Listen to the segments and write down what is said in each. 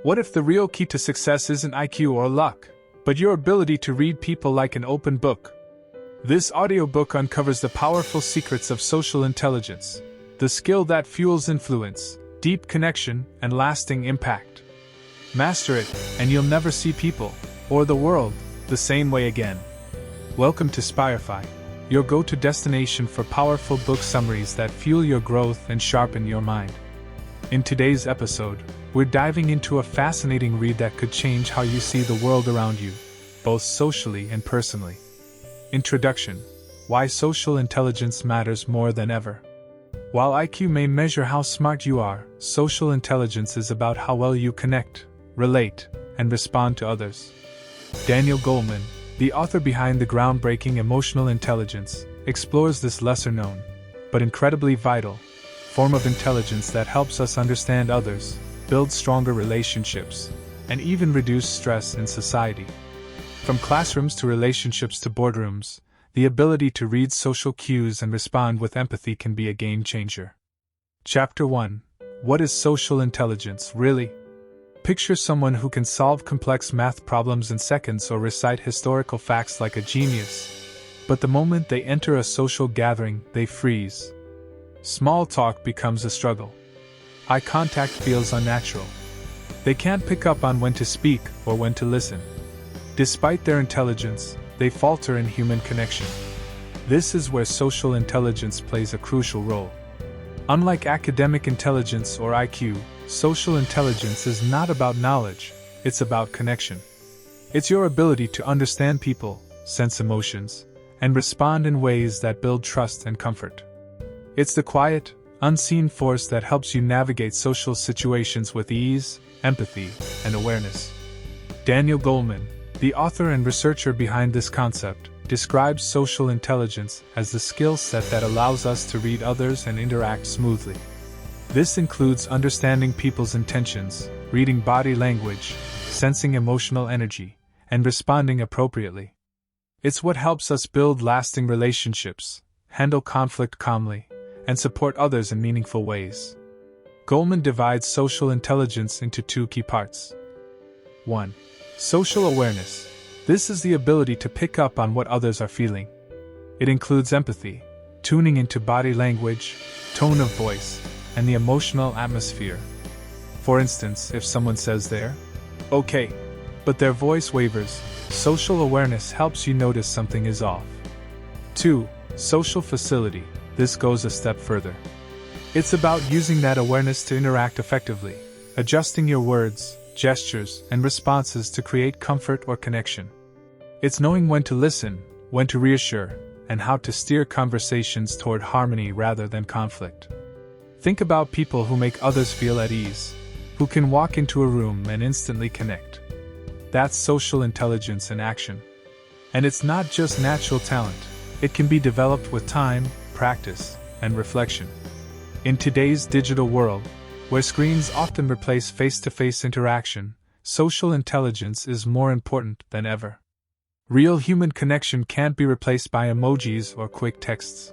What if the real key to success isn't IQ or luck, but your ability to read people like an open book? This audiobook uncovers the powerful secrets of social intelligence, the skill that fuels influence, deep connection, and lasting impact. Master it, and you'll never see people, or the world, the same way again. Welcome to Spirify, your go-to destination for powerful book summaries that fuel your growth and sharpen your mind. In today's episode, we're diving into a fascinating read that could change how you see the world around you, both socially and personally. Introduction: Why social intelligence matters more than ever. While IQ may measure how smart you are, social intelligence is about how well you connect, relate, and respond to others. Daniel Goleman, the author behind the groundbreaking Emotional Intelligence, explores this lesser-known, but incredibly vital, form of intelligence that helps us understand others, build stronger relationships, and even reduce stress in society. From classrooms to relationships to boardrooms, the ability to read social cues and respond with empathy can be a game changer. Chapter 1: What is social intelligence, really? Picture someone who can solve complex math problems in seconds or recite historical facts like a genius. But the moment they enter a social gathering, they freeze. Small talk becomes a struggle. Eye contact feels unnatural. They can't pick up on when to speak or when to listen. Despite their intelligence, they falter in human connection. This is where social intelligence plays a crucial role. Unlike academic intelligence or IQ, social intelligence is not about knowledge, it's about connection. It's your ability to understand people, sense emotions, and respond in ways that build trust and comfort. It's the quiet, unseen force that helps you navigate social situations with ease, empathy, and awareness. Daniel Goleman, the author and researcher behind this concept, describes social intelligence as the skill set that allows us to read others and interact smoothly. This includes understanding people's intentions, reading body language, sensing emotional energy, and responding appropriately. It's what helps us build lasting relationships, handle conflict calmly, and support others in meaningful ways. Goleman divides social intelligence into two key parts. 1. Social awareness. This is the ability to pick up on what others are feeling. It includes empathy, tuning into body language, tone of voice, and the emotional atmosphere. For instance, if someone says they're okay, but their voice wavers, social awareness helps you notice something is off. 2. Social facility. This goes a step further. It's about using that awareness to interact effectively, adjusting your words, gestures, and responses to create comfort or connection. It's knowing when to listen, when to reassure, and how to steer conversations toward harmony rather than conflict. Think about people who make others feel at ease, who can walk into a room and instantly connect. That's social intelligence in action. And it's not just natural talent, it can be developed with time, practice, and reflection. In today's digital world, where screens often replace face-to-face interaction, social intelligence is more important than ever. Real human connection can't be replaced by emojis or quick texts.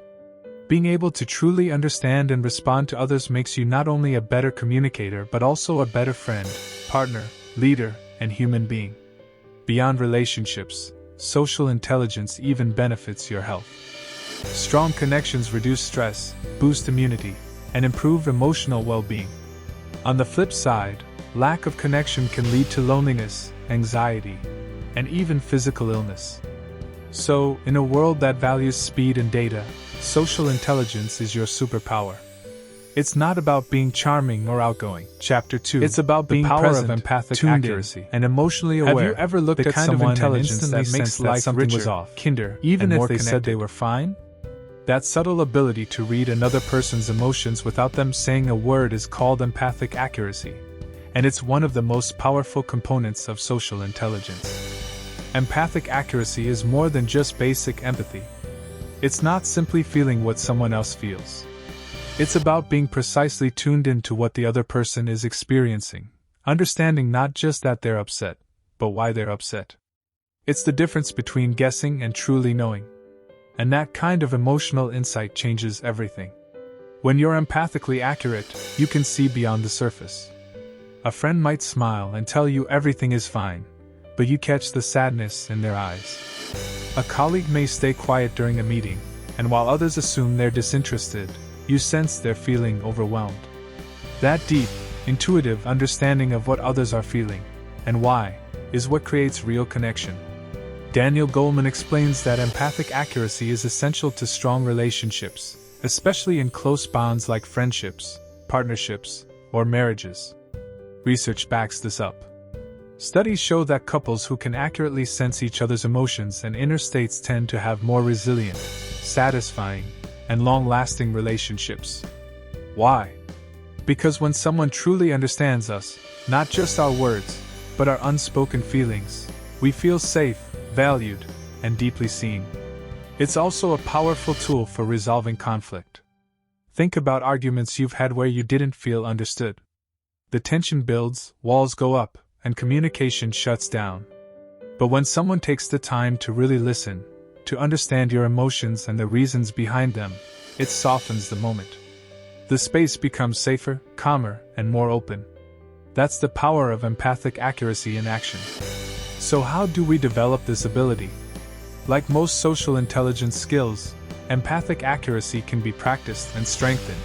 Being able to truly understand and respond to others makes you not only a better communicator but also a better friend, partner, leader, and human being. Beyond relationships, social intelligence even benefits your health. Strong connections reduce stress, boost immunity, and improve emotional well-being. On the flip side, lack of connection can lead to loneliness, anxiety, and even physical illness. So, in a world that values speed and data, social intelligence is your superpower. It's not about being charming or outgoing. Chapter 2. It's about being present, empathic accuracy, and emotionally aware. Have you ever looked at someone intelligence that makes life something was off, kinder, even if they said they were fine? That subtle ability to read another person's emotions without them saying a word is called empathic accuracy, and it's one of the most powerful components of social intelligence. Empathic accuracy is more than just basic empathy. It's not simply feeling what someone else feels. It's about being precisely tuned into what the other person is experiencing, understanding not just that they're upset, but why they're upset. It's the difference between guessing and truly knowing. And that kind of emotional insight changes everything. When you're empathically accurate, you can see beyond the surface. A friend might smile and tell you everything is fine, but you catch the sadness in their eyes. A colleague may stay quiet during a meeting, and while others assume they're disinterested, you sense they're feeling overwhelmed. That deep, intuitive understanding of what others are feeling, and why, is what creates real connection. Daniel Goleman explains that empathic accuracy is essential to strong relationships, especially in close bonds like friendships, partnerships, or marriages. Research backs this up. Studies show that couples who can accurately sense each other's emotions and inner states tend to have more resilient, satisfying, and long-lasting relationships. Why? Because when someone truly understands us, not just our words, but our unspoken feelings, we feel safe, valued, and deeply seen. It's also a powerful tool for resolving conflict. Think about arguments you've had where you didn't feel understood. The tension builds, walls go up, and communication shuts down. But when someone takes the time to really listen, to understand your emotions and the reasons behind them, it softens the moment. The space becomes safer, calmer, and more open. That's the power of empathic accuracy in action. So how do we develop this ability? Like most social intelligence skills, empathic accuracy can be practiced and strengthened.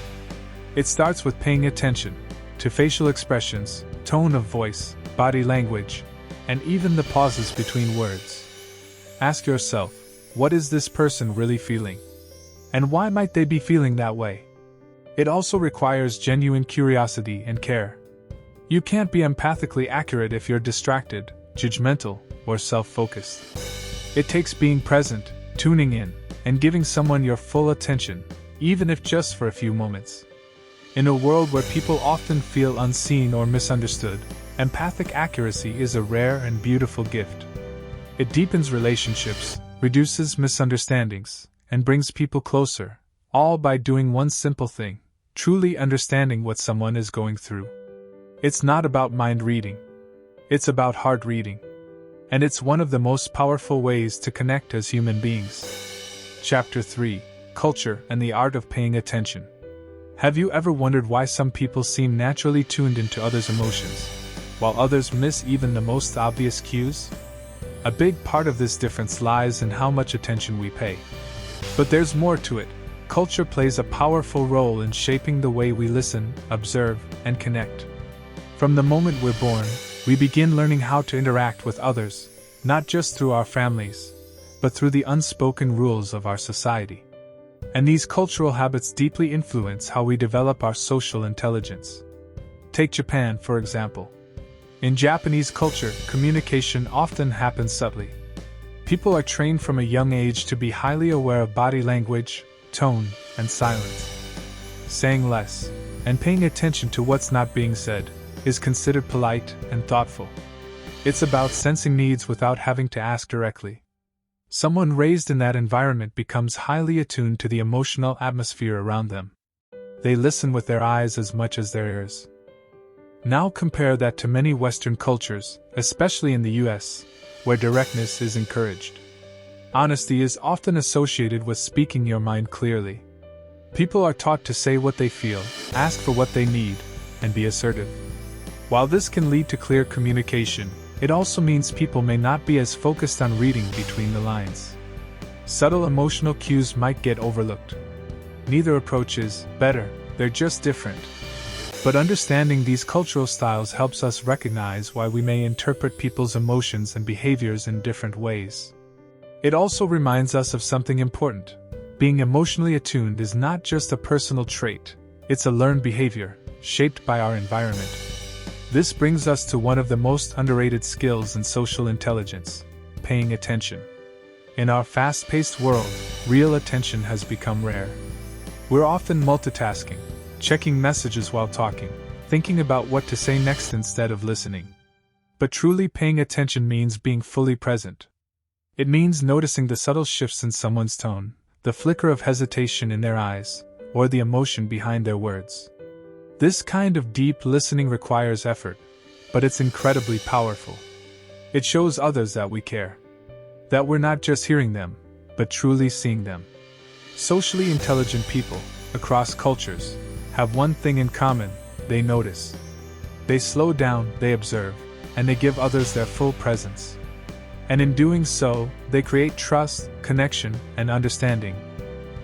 It starts with paying attention to facial expressions, tone of voice, body language, and even the pauses between words. Ask yourself, what is this person really feeling? And why might they be feeling that way? It also requires genuine curiosity and care. You can't be empathically accurate if you're distracted, judgmental, or self-focused. It takes being present, tuning in, and giving someone your full attention, even if just for a few moments. In a world where people often feel unseen or misunderstood, empathic accuracy is a rare and beautiful gift. It deepens relationships, reduces misunderstandings, and brings people closer, all by doing one simple thing: truly understanding what someone is going through. It's not about mind reading. It's about heart reading. And it's one of the most powerful ways to connect as human beings. Chapter 3: Culture and the Art of Paying Attention. Have you ever wondered why some people seem naturally tuned into others' emotions, while others miss even the most obvious cues? A big part of this difference lies in how much attention we pay. But there's more to it. Culture plays a powerful role in shaping the way we listen, observe, and connect. From the moment we're born, we begin learning how to interact with others, not just through our families, but through the unspoken rules of our society. And these cultural habits deeply influence how we develop our social intelligence. Take Japan, for example. In Japanese culture, communication often happens subtly. People are trained from a young age to be highly aware of body language, tone, and silence. Saying less, and paying attention to what's not being said, is considered polite and thoughtful. It's about sensing needs without having to ask directly. Someone raised in that environment becomes highly attuned to the emotional atmosphere around them. They listen with their eyes as much as their ears. Now compare that to many Western cultures, especially in the US, where directness is encouraged. Honesty is often associated with speaking your mind clearly. People are taught to say what they feel, ask for what they need, and be assertive. While this can lead to clear communication, it also means people may not be as focused on reading between the lines. Subtle emotional cues might get overlooked. Neither approach is better, they're just different. But understanding these cultural styles helps us recognize why we may interpret people's emotions and behaviors in different ways. It also reminds us of something important. Being emotionally attuned is not just a personal trait, it's a learned behavior, shaped by our environment. This brings us to one of the most underrated skills in social intelligence: paying attention. In our fast-paced world, real attention has become rare. We're often multitasking, checking messages while talking, thinking about what to say next instead of listening. But truly paying attention means being fully present. It means noticing the subtle shifts in someone's tone, the flicker of hesitation in their eyes, or the emotion behind their words. This kind of deep listening requires effort, but it's incredibly powerful. It shows others that we care. That we're not just hearing them, but truly seeing them. Socially intelligent people, across cultures, have one thing in common: they notice. They slow down, they observe, and they give others their full presence. And in doing so, they create trust, connection, and understanding.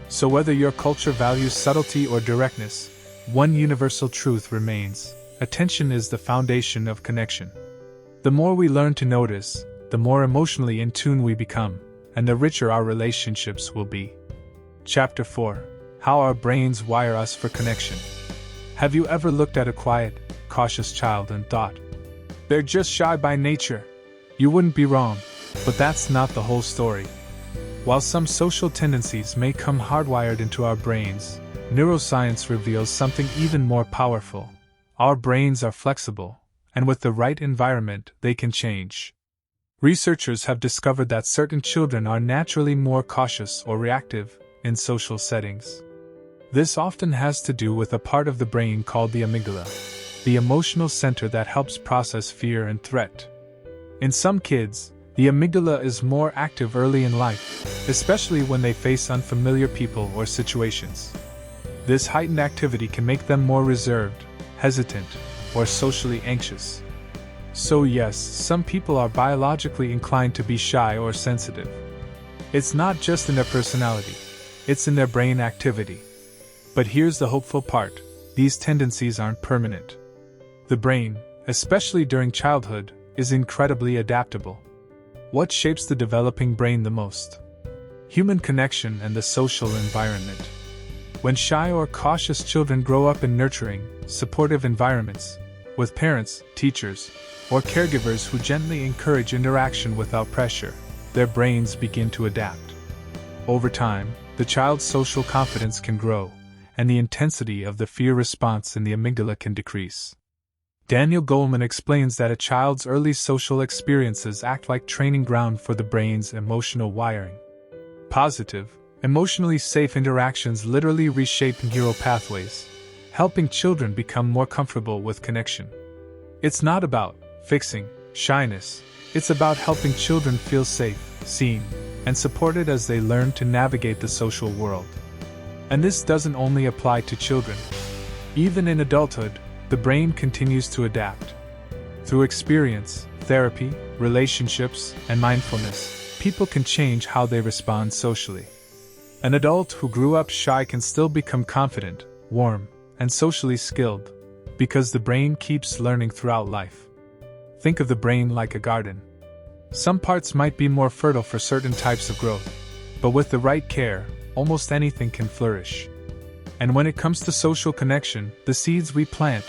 So whether your culture values subtlety or directness, one universal truth remains: attention is the foundation of connection. The more we learn to notice, the more emotionally in tune we become, and the richer our relationships will be. Chapter 4: How Our Brains Wire Us for Connection. Have you ever looked at a quiet, cautious child and thought, "They're just shy by nature"? You wouldn't be wrong, but that's not the whole story. While some social tendencies may come hardwired into our brains, neuroscience reveals something even more powerful. Our brains are flexible, and with the right environment, they can change. Researchers have discovered that certain children are naturally more cautious or reactive in social settings. This often has to do with a part of the brain called the amygdala, the emotional center that helps process fear and threat. In some kids, the amygdala is more active early in life, especially when they face unfamiliar people or situations. This heightened activity can make them more reserved, hesitant, or socially anxious. So yes, some people are biologically inclined to be shy or sensitive. It's not just in their personality, it's in their brain activity. But here's the hopeful part: these tendencies aren't permanent. The brain, especially during childhood, is incredibly adaptable. What shapes the developing brain the most? Human connection and the social environment. When shy or cautious children grow up in nurturing, supportive environments, with parents, teachers, or caregivers who gently encourage interaction without pressure, their brains begin to adapt. Over time, the child's social confidence can grow, and the intensity of the fear response in the amygdala can decrease. Daniel Goleman explains that a child's early social experiences act like training ground for the brain's emotional wiring. Positive, emotionally safe interactions literally reshape neural pathways, helping children become more comfortable with connection. It's not about fixing shyness, it's about helping children feel safe, seen, and supported as they learn to navigate the social world. And this doesn't only apply to children. Even in adulthood, the brain continues to adapt. Through experience, therapy, relationships, and mindfulness, people can change how they respond socially. An adult who grew up shy can still become confident, warm, and socially skilled, because the brain keeps learning throughout life. Think of the brain like a garden. Some parts might be more fertile for certain types of growth, but with the right care, almost anything can flourish. And when it comes to social connection, the seeds we plant,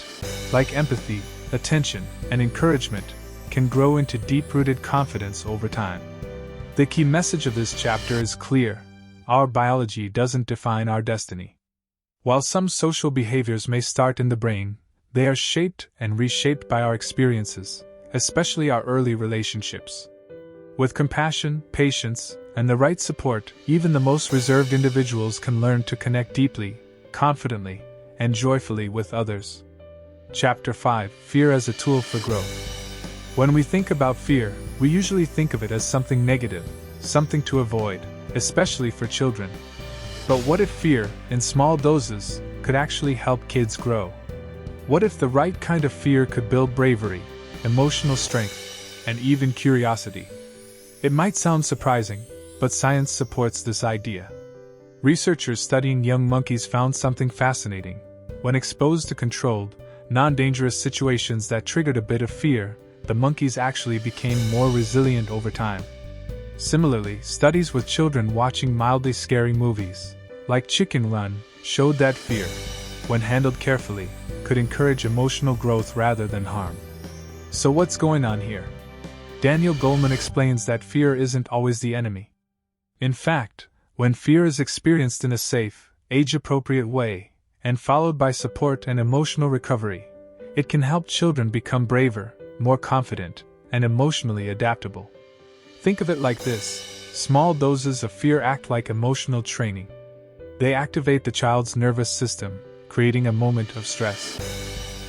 like empathy, attention, and encouragement, can grow into deep-rooted confidence over time. The key message of this chapter is clear: our biology doesn't define our destiny. While some social behaviors may start in the brain, they are shaped and reshaped by our experiences, especially our early relationships. With compassion, patience, and the right support, even the most reserved individuals can learn to connect deeply, confidently, and joyfully with others. Chapter 5: Fear as a Tool for Growth. When we think about fear, we usually think of it as something negative, something to avoid, especially for children. But what if fear, in small doses, could actually help kids grow? What if the right kind of fear could build bravery, emotional strength, and even curiosity? It might sound surprising, but science supports this idea. Researchers studying young monkeys found something fascinating. When exposed to controlled, non-dangerous situations that triggered a bit of fear, the monkeys actually became more resilient over time. Similarly, studies with children watching mildly scary movies, like Chicken Run, showed that fear, when handled carefully, could encourage emotional growth rather than harm. So what's going on here? Daniel Goleman explains that fear isn't always the enemy. In fact, when fear is experienced in a safe, age-appropriate way, and followed by support and emotional recovery, it can help children become braver, more confident, and emotionally adaptable. Think of it like this: small doses of fear act like emotional training. They activate the child's nervous system, creating a moment of stress.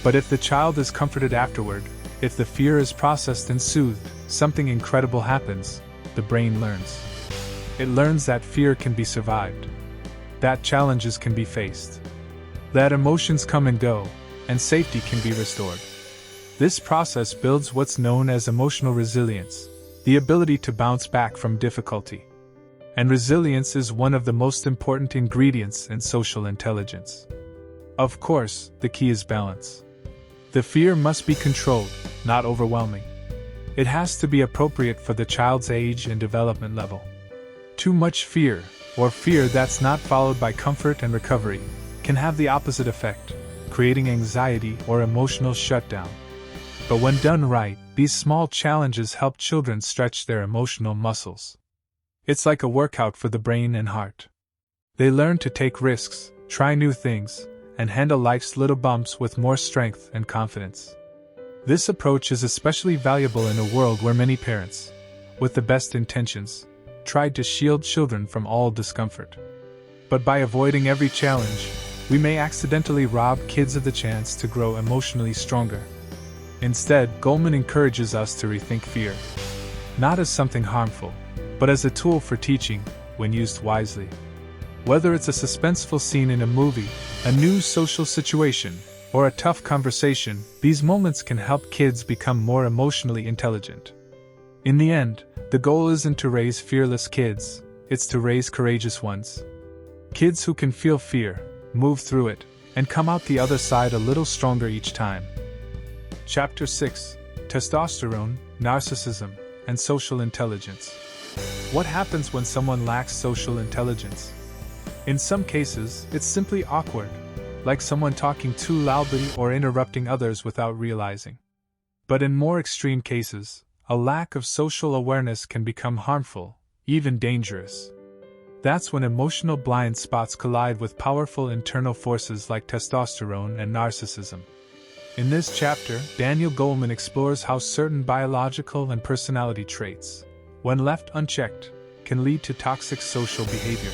But if the child is comforted afterward, if the fear is processed and soothed, something incredible happens. The brain learns. It learns that fear can be survived, that challenges can be faced, that emotions come and go, and safety can be restored. This process builds what's known as emotional resilience, the ability to bounce back from difficulty. And resilience is one of the most important ingredients in social intelligence. Of course, the key is balance. The fear must be controlled, not overwhelming. It has to be appropriate for the child's age and development level. Too much fear, or fear that's not followed by comfort and recovery, can have the opposite effect, creating anxiety or emotional shutdown. But when done right, these small challenges help children stretch their emotional muscles. It's like a workout for the brain and heart. They learn to take risks, try new things, and handle life's little bumps with more strength and confidence. This approach is especially valuable in a world where many parents, with the best intentions, tried to shield children from all discomfort. But by avoiding every challenge, we may accidentally rob kids of the chance to grow emotionally stronger. Instead, Goleman encourages us to rethink fear, not as something harmful, but as a tool for teaching, when used wisely. Whether it's a suspenseful scene in a movie, a new social situation, or a tough conversation, these moments can help kids become more emotionally intelligent. In the end, the goal isn't to raise fearless kids, it's to raise courageous ones. Kids who can feel fear, move through it, and come out the other side a little stronger each time. Chapter 6: Testosterone, Narcissism, and Social Intelligence. What happens when someone lacks social intelligence? In some cases, it's simply awkward, like someone talking too loudly or interrupting others without realizing. But in more extreme cases, a lack of social awareness can become harmful, even dangerous. That's when emotional blind spots collide with powerful internal forces like testosterone and narcissism. In this chapter, Daniel Goleman explores how certain biological and personality traits, when left unchecked, can lead to toxic social behavior.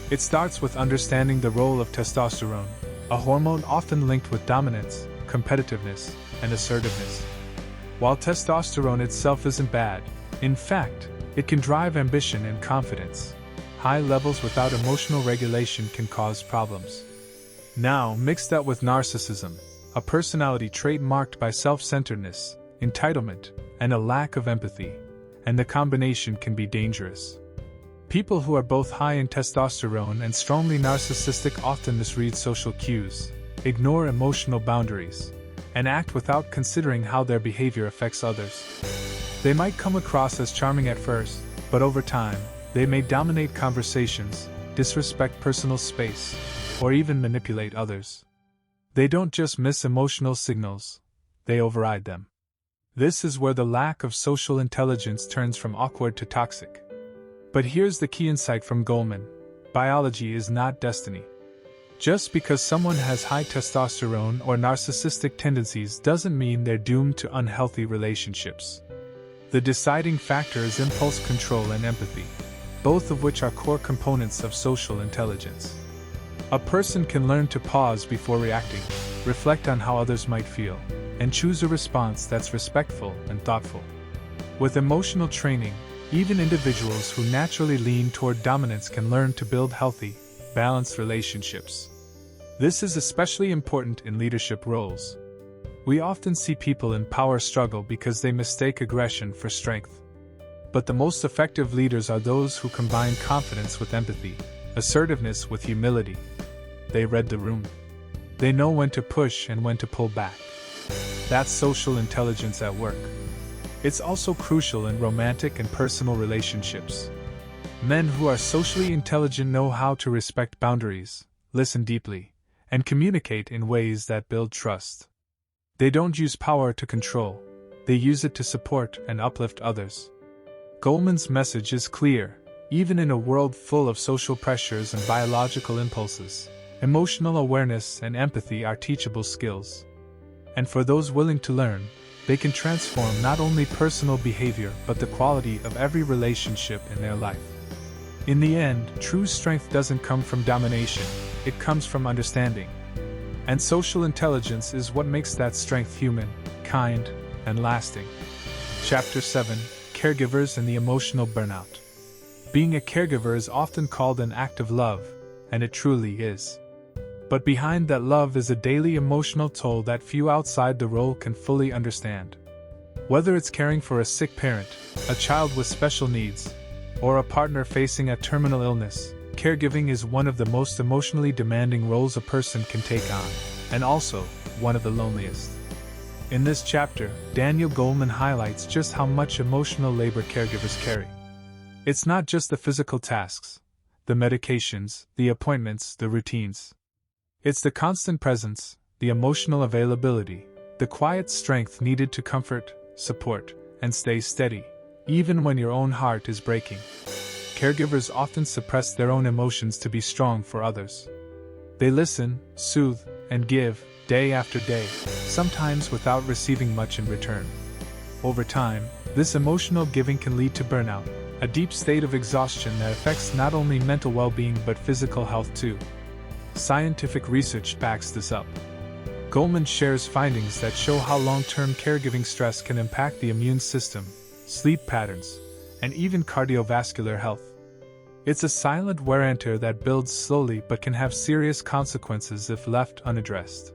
It starts with understanding the role of testosterone, a hormone often linked with dominance, competitiveness, and assertiveness. While testosterone itself isn't bad, in fact, it can drive ambition and confidence. High levels without emotional regulation can cause problems. Now, mix that with narcissism, a personality trait marked by self-centeredness, entitlement, and a lack of empathy, and the combination can be dangerous. People who are both high in testosterone and strongly narcissistic often misread social cues, ignore emotional boundaries, and act without considering how their behavior affects others. They might come across as charming at first, but over time, they may dominate conversations, disrespect personal space, or even manipulate others. They don't just miss emotional signals, they override them. This is where the lack of social intelligence turns from awkward to toxic. But here's the key insight from Goleman: biology is not destiny. Just because someone has high testosterone or narcissistic tendencies doesn't mean they're doomed to unhealthy relationships. The deciding factor is impulse control and empathy, both of which are core components of social intelligence. A person can learn to pause before reacting, reflect on how others might feel, and choose a response that's respectful and thoughtful. With emotional training, even individuals who naturally lean toward dominance can learn to build healthy, balanced relationships. This is especially important in leadership roles. We often see people in power struggle because they mistake aggression for strength. But the most effective leaders are those who combine confidence with empathy, assertiveness with humility. They read the room. They know when to push and when to pull back. That's social intelligence at work. It's also crucial in romantic and personal relationships. Men who are socially intelligent know how to respect boundaries, listen deeply, and communicate in ways that build trust. They don't use power to control, they use it to support and uplift others. Goleman's message is clear: even in a world full of social pressures and biological impulses, emotional awareness and empathy are teachable skills. And for those willing to learn, they can transform not only personal behavior but the quality of every relationship in their life. In the end, true strength doesn't come from domination, it comes from understanding. And social intelligence is what makes that strength human, kind, and lasting. Chapter 7: Caregivers and the Emotional Burnout. Being a caregiver is often called an act of love, and it truly is. But behind that love is a daily emotional toll that few outside the role can fully understand. Whether it's caring for a sick parent, a child with special needs, or a partner facing a terminal illness, caregiving is one of the most emotionally demanding roles a person can take on, and also one of the loneliest. In this chapter, Daniel Goleman highlights just how much emotional labor caregivers carry. It's not just the physical tasks, the medications, the appointments, the routines. It's the constant presence, the emotional availability, the quiet strength needed to comfort, support, and stay steady, even when your own heart is breaking. Caregivers often suppress their own emotions to be strong for others. They listen, soothe, and give, day after day, sometimes without receiving much in return. Over time, this emotional giving can lead to burnout, a deep state of exhaustion that affects not only mental well-being but physical health too. Scientific research backs this up. Goleman shares findings that show how long-term caregiving stress can impact the immune system, sleep patterns, and even cardiovascular health. It's a silent wear and tear that builds slowly but can have serious consequences if left unaddressed.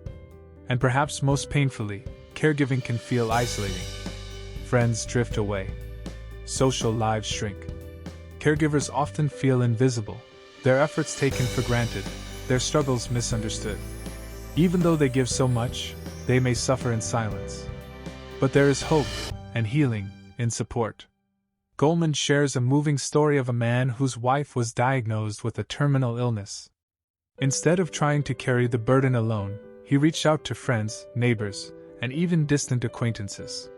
And perhaps most painfully, caregiving can feel isolating. Friends drift away. Social lives shrink. Caregivers often feel invisible, their efforts taken for granted, their struggles misunderstood. Even though they give so much, they may suffer in silence. But there is hope and healing in support. Goleman shares a moving story of a man whose wife was diagnosed with a terminal illness. Instead of trying to carry the burden alone, he reached out to friends, neighbors, and even distant acquaintances.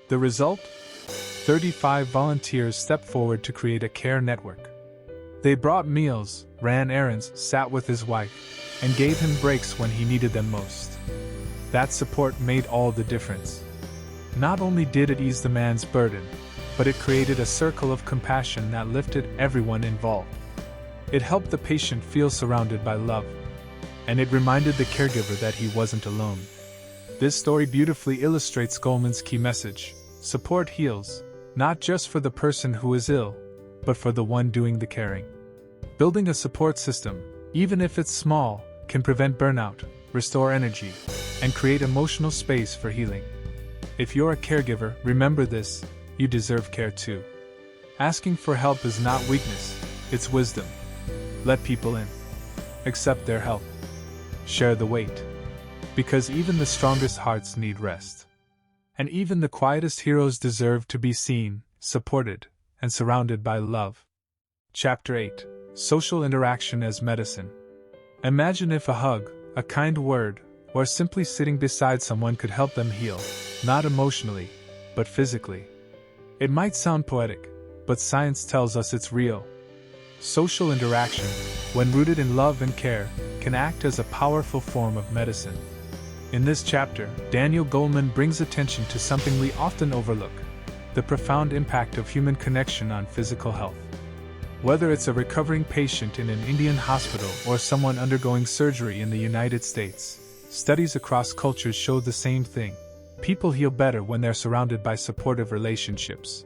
The result? 35 volunteers stepped forward to create a care network. They brought meals, ran errands, sat with his wife, and gave him breaks when he needed them most. That support made all the difference. Not only did it ease the man's burden, but it created a circle of compassion that lifted everyone involved. It helped the patient feel surrounded by love, and it reminded the caregiver that he wasn't alone. This story beautifully illustrates Goleman's key message: support heals, not just for the person who is ill, but for the one doing the caring. Building a support system, even if it's small, can prevent burnout, restore energy, and create emotional space for healing. If you're a caregiver, remember this: you deserve care too. Asking for help is not weakness, it's wisdom. Let people in. Accept their help. Share the weight. Because even the strongest hearts need rest. And even the quietest heroes deserve to be seen, supported, and surrounded by love. Chapter 8: Social Interaction as Medicine. Imagine if a hug, a kind word, or simply sitting beside someone could help them heal, not emotionally, but physically. It might sound poetic, but science tells us it's real. Social interaction, when rooted in love and care, can act as a powerful form of medicine. In this chapter, Daniel Goleman brings attention to something we often overlook: the profound impact of human connection on physical health. Whether it's a recovering patient in an Indian hospital or someone undergoing surgery in the United States, studies across cultures show the same thing. People heal better when they're surrounded by supportive relationships.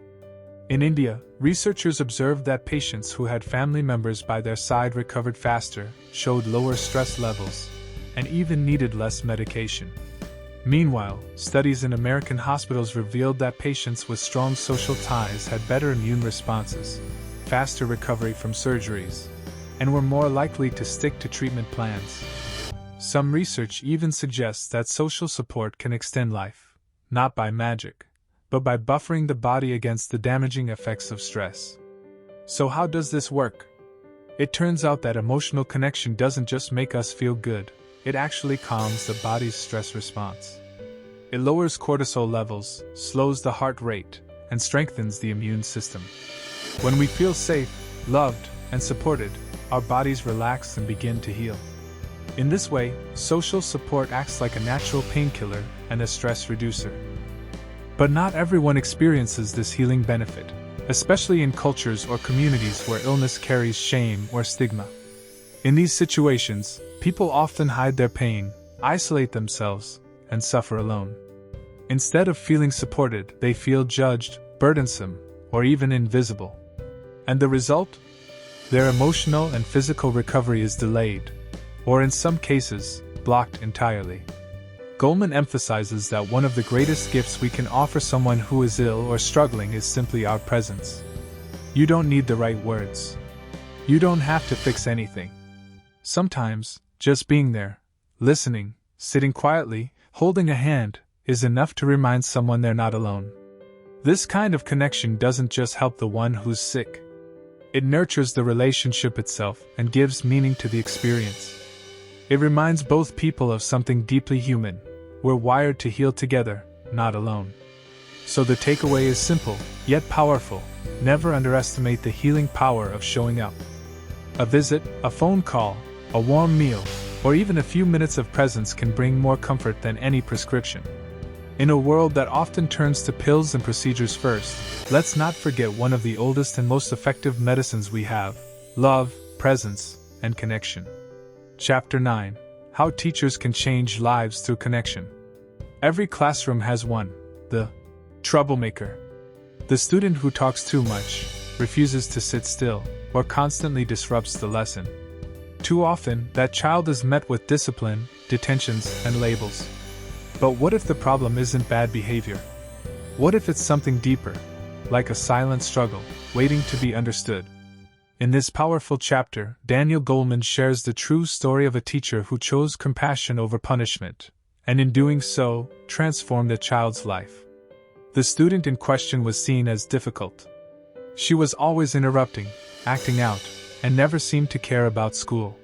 In India, researchers observed that patients who had family members by their side recovered faster, showed lower stress levels, and even needed less medication. Meanwhile, studies in American hospitals revealed that patients with strong social ties had better immune responses, faster recovery from surgeries, and were more likely to stick to treatment plans. Some research even suggests that social support can extend life, not by magic, but by buffering the body against the damaging effects of stress. So how does this work? It turns out that emotional connection doesn't just make us feel good, it actually calms the body's stress response. It lowers cortisol levels, slows the heart rate, and strengthens the immune system. When we feel safe, loved, and supported, our bodies relax and begin to heal. In this way, social support acts like a natural painkiller and a stress reducer. But not everyone experiences this healing benefit, especially in cultures or communities where illness carries shame or stigma. In these situations, people often hide their pain, isolate themselves, and suffer alone. Instead of feeling supported, they feel judged, burdensome, or even invisible. And the result? Their emotional and physical recovery is delayed, or in some cases, blocked entirely. Goleman emphasizes that one of the greatest gifts we can offer someone who is ill or struggling is simply our presence. You don't need the right words. You don't have to fix anything. Sometimes, just being there, listening, sitting quietly, holding a hand, is enough to remind someone they're not alone. This kind of connection doesn't just help the one who's sick. It nurtures the relationship itself and gives meaning to the experience. It reminds both people of something deeply human. We're wired to heal together, not alone. So the takeaway is simple, yet powerful. Never underestimate the healing power of showing up. A visit, a phone call, a warm meal, or even a few minutes of presence can bring more comfort than any prescription. In a world that often turns to pills and procedures first, let's not forget one of the oldest and most effective medicines we have: love, presence, and connection. Chapter 9: How Teachers Can Change Lives Through Connection. Every classroom has one, the troublemaker. The student who talks too much, refuses to sit still, or constantly disrupts the lesson. Too often, that child is met with discipline, detentions, and labels. But what if the problem isn't bad behavior? What if it's something deeper, like a silent struggle, waiting to be understood? In this powerful chapter, Daniel Goleman shares the true story of a teacher who chose compassion over punishment, and in doing so, transformed a child's life. The student in question was seen as difficult. She was always interrupting, acting out, and never seemed to care about school.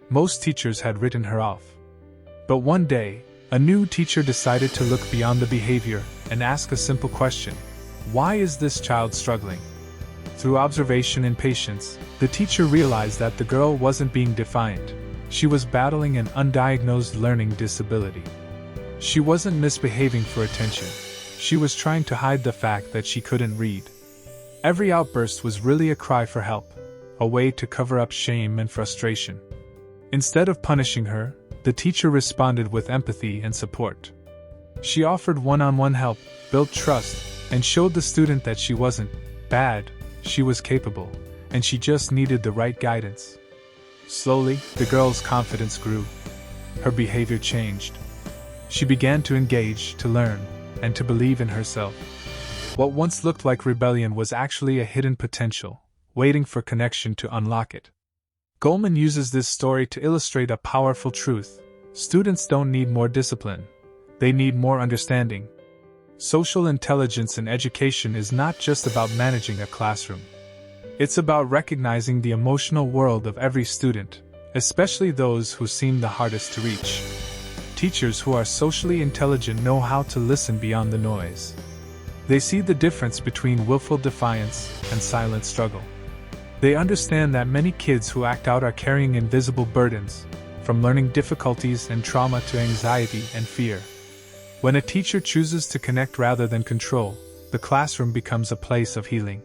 Most teachers had written her off. But one day, a new teacher decided to look beyond the behavior and ask a simple question: why is this child struggling? Through observation and patience, the teacher realized that the girl wasn't being defiant. She was battling an undiagnosed learning disability. She wasn't misbehaving for attention. She was trying to hide the fact that she couldn't read. Every outburst was really a cry for help, a way to cover up shame and frustration. Instead of punishing her, the teacher responded with empathy and support. She offered one-on-one help, built trust, and showed the student that she wasn't bad, she was capable, and she just needed the right guidance. Slowly, the girl's confidence grew. Her behavior changed. She began to engage, to learn, and to believe in herself. What once looked like rebellion was actually a hidden potential, waiting for connection to unlock it. Goleman uses this story to illustrate a powerful truth: students don't need more discipline, they need more understanding. Social intelligence in education is not just about managing a classroom. It's about recognizing the emotional world of every student, especially those who seem the hardest to reach. Teachers who are socially intelligent know how to listen beyond the noise. They see the difference between willful defiance and silent struggle. They understand that many kids who act out are carrying invisible burdens, from learning difficulties and trauma to anxiety and fear. When a teacher chooses to connect rather than control, the classroom becomes a place of healing.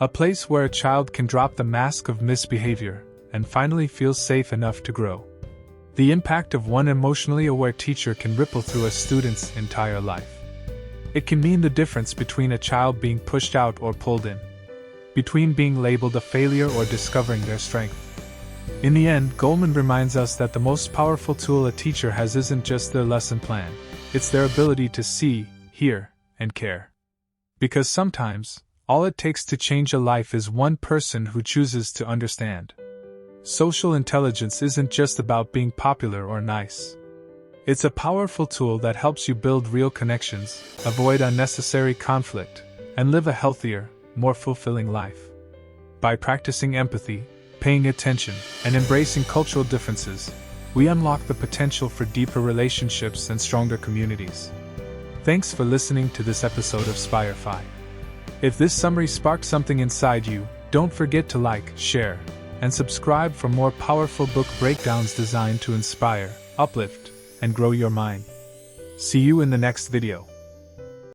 A place where a child can drop the mask of misbehavior and finally feel safe enough to grow. The impact of one emotionally aware teacher can ripple through a student's entire life. It can mean the difference between a child being pushed out or pulled in, between being labeled a failure or discovering their strength. In the end, Goleman reminds us that the most powerful tool a teacher has isn't just their lesson plan, it's their ability to see, hear, and care. Because sometimes, all it takes to change a life is one person who chooses to understand. Social intelligence isn't just about being popular or nice. It's a powerful tool that helps you build real connections, avoid unnecessary conflict, and live a healthier, more fulfilling life. By practicing empathy, paying attention, and embracing cultural differences, we unlock the potential for deeper relationships and stronger communities. Thanks for listening to this episode of Spirefy. If this summary sparked something inside you, don't forget to like, share, and subscribe for more powerful book breakdowns designed to inspire, uplift, and grow your mind. See you in the next video.